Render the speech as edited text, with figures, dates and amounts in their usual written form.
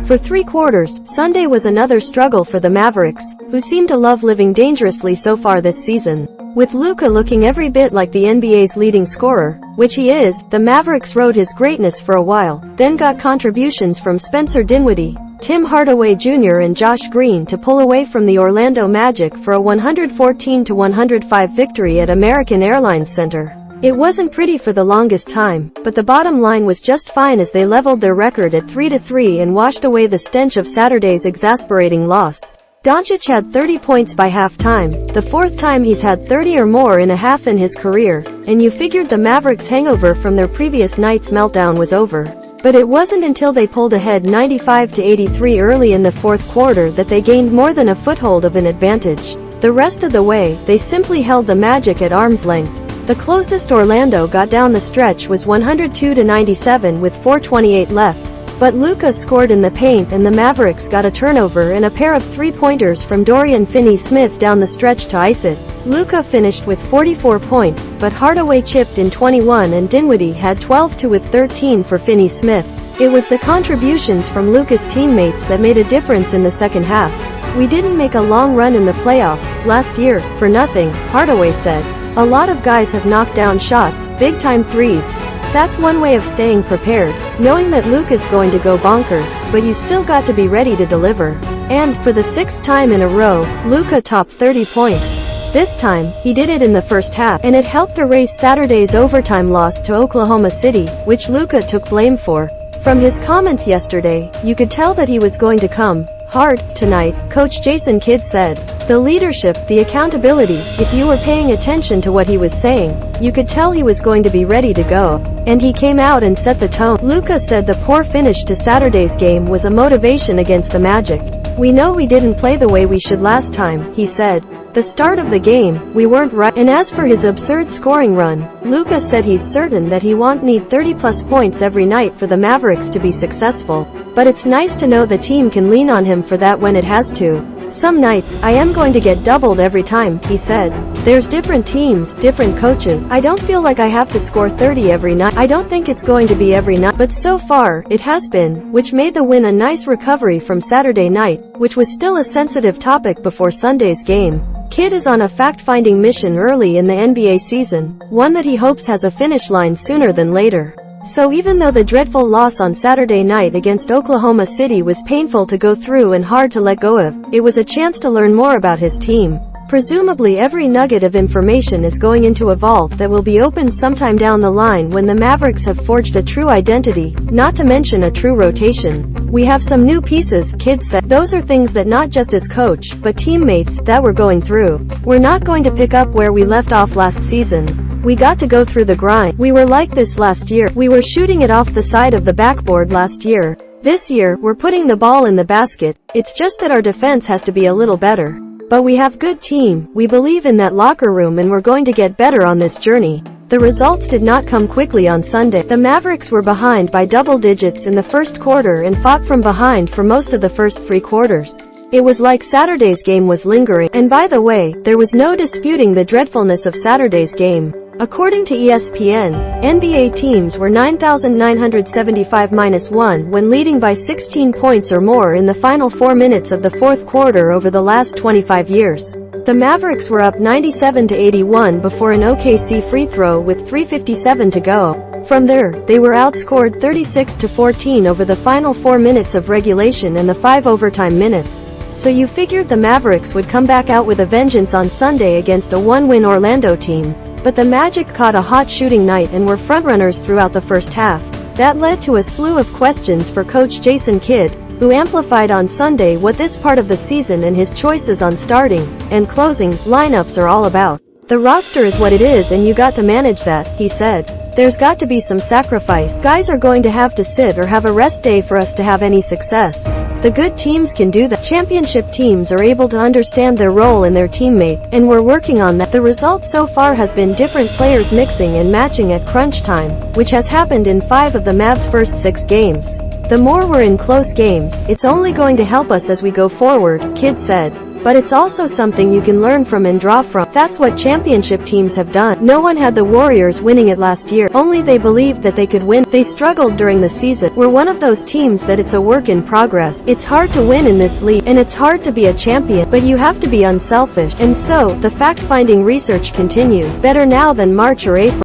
For 3 quarters, Sunday was another struggle for the Mavericks, who seem to love living dangerously so far this season. With Luka looking every bit like the NBA's leading scorer, which he is, the Mavericks rode his greatness for a while, then got contributions from Spencer Dinwiddie, Tim Hardaway Jr. and Josh Green to pull away from the Orlando Magic for a 114-105 victory at American Airlines Center. It wasn't pretty for the longest time, but the bottom line was just fine as they leveled their record at 3-3 and washed away the stench of Saturday's exasperating loss. Dončić had 30 points by halftime, the 4th time he's had 30 or more in a half in his career, and you figured the Mavericks' hangover from their previous night's meltdown was over. But it wasn't until they pulled ahead 95-83 early in the 4th quarter that they gained more than a foothold of an advantage. The rest of the way, they simply held the Magic at arm's length. The closest Orlando got down the stretch was 102-97 with 4:28 left. But Luka scored in the paint and the Mavericks got a turnover and a pair of 3-pointers from Dorian Finney-Smith down the stretch to ice it. Luka finished with 44 points, but Hardaway chipped in 21 and Dinwiddie had 12 with 13 for Finney-Smith. It was the contributions from Luka's teammates that made a difference in the second half. "We didn't make a long run in the playoffs last year for nothing," Hardaway said. "A lot of guys have knocked down shots, big-time threes. That's one way of staying prepared, knowing that Luka's going to go bonkers, but you still got to be ready to deliver." And, for the 6th time in a row, Luka topped 30 points. This time, he did it in the first half, and it helped erase Saturday's overtime loss to Oklahoma City, which Luka took blame for. From his comments yesterday, you could tell that he was going to come hard tonight, Coach Jason Kidd said. The leadership, the accountability, if you were paying attention to what he was saying, you could tell he was going to be ready to go. And he came out and set the tone. Luka said the poor finish to Saturday's game was a motivation against the Magic. "We know we didn't play the way we should last time," he said. "The start of the game, we weren't right." And as for his absurd scoring run, Luka said he's certain that he won't need 30-plus points every night for the Mavericks to be successful. But it's nice to know the team can lean on him for that when it has to. "Some nights, I am going to get doubled every time," he said. "There's different teams, different coaches. I don't feel like I have to score 30 every night. I don't think it's going to be every night, but so far, it has been," which made the win a nice recovery from Saturday night, which was still a sensitive topic before Sunday's game. Kidd is on a fact-finding mission early in the NBA season, one that he hopes has a finish line sooner than later. So even though the dreadful loss on Saturday night against Oklahoma City was painful to go through and hard to let go of, it was a chance to learn more about his team. Presumably every nugget of information is going into a vault that will be opened sometime down the line when the Mavericks have forged a true identity, not to mention a true rotation. "We have some new pieces," Kidd said. "Those are things that not just as coach, but teammates, that we're going through. We're not going to pick up where we left off last season. We got to go through the grind. We were like this last year. We were shooting it off the side of the backboard last year. This year, we're putting the ball in the basket. It's just that our defense has to be a little better. But we have good team. We believe in that locker room and we're going to get better on this journey." The results did not come quickly on Sunday. The Mavericks were behind by double digits in the first quarter and fought from behind for most of the first 3 quarters. It was like Saturday's game was lingering. And by the way, there was no disputing the dreadfulness of Saturday's game. According to ESPN, NBA teams were 9,975-1 when leading by 16 points or more in the final 4 minutes of the 4th quarter over the last 25 years. The Mavericks were up 97-81 before an OKC free throw with 3:57 to go. From there, they were outscored 36-14 over the final 4 minutes of regulation and the 5 overtime minutes. So you figured the Mavericks would come back out with a vengeance on Sunday against a 1-win Orlando team. But the Magic caught a hot shooting night and were frontrunners throughout the first half. That led to a slew of questions for Coach Jason Kidd, who amplified on Sunday what this part of the season and his choices on starting and closing lineups are all about. "The roster is what it is and you got to manage that," he said. "There's got to be some sacrifice. Guys are going to have to sit or have a rest day for us to have any success. The good teams can do that. Championship teams are able to understand their role and their teammates, and we're working on that." The result so far has been different players mixing and matching at crunch time, which has happened in 5 of the Mavs' first 6 games. "The more we're in close games, it's only going to help us as we go forward," Kidd said. but it's also something you can learn from and draw from. That's what championship teams have done. No one had the Warriors winning it last year, only they believed that they could win. They struggled during the season. We're one of those teams that it's a work in progress. It's hard to win in this league, and it's hard to be a champion, but you have to be unselfish. And so, the fact-finding research continues. Better now than March or April.